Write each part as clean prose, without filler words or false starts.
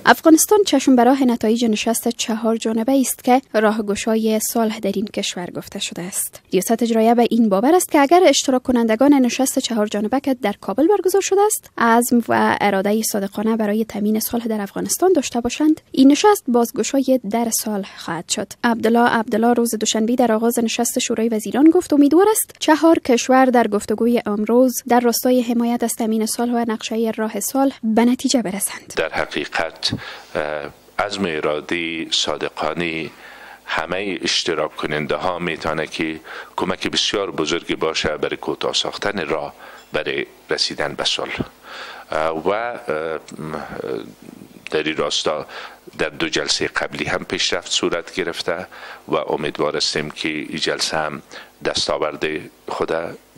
افغانستان چشم به راه نتایج نشست 4 جانبه است که راهگشای صلح در این کشور گفته شده است. ریاست اجراییه به این باور است که اگر اشتراک کنندگان نشست 4 جانبه که در کابل برگزار شده است عزم و اراده صادقانه برای تامین صلح در افغانستان داشته باشند، این نشست بازگشای در صلح خواهد شد. عبدالله روز دوشنبه در آغاز نشست شورای وزیران گفت امیدوار است 4 کشور در گفتگوی امروز در راستای حمایت از تامین صلح و نقشه راه صلح به نتیجه برسند. در حقیقت عزم ارادی صادقانه همه اشتراک کننده ها میتونه که کمک بسیار بزرگی باشه برای کوتاه ساختن راه برای رسیدن به صلح و در این راستا در 2 جلسه قبلی هم پیشرفت صورت گرفته و امیدوار هستیم که این جلسه هم دستاورد خود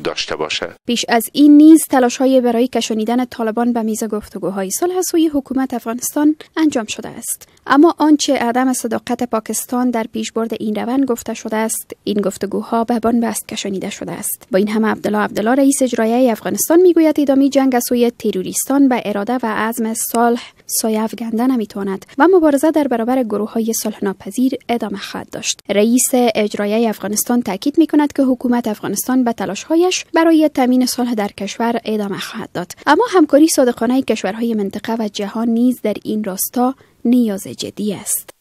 داشته باشه. پیش از این نیز تلاش‌های برای کشانیدن طالبان به میز گفتگوهای صلح سوی حکومت افغانستان انجام شده است، اما آنچه عدم صداقت پاکستان در پیشبرد این روند گفته شده است، این گفتگوها به بنبست کشانیده شده است. با این همه عبدالله رئیس اجرایی افغانستان میگوید ادامه جنگ سوی تروریستان به اراده و عزم صلح سایه افکنده نمیتواند و مبارزه در برابر گروه‌های صلح ناپذیر ادامه خواهد داشت. رئیس اجرایی افغانستان تاکید میکند که حکومت افغانستان به تلاش‌هایش برای تامین صلح در کشور ادامه خواهد داد، اما همکاری صادقانه کشورهای منطقه و جهان نیز در این راستا نیاز جدی است.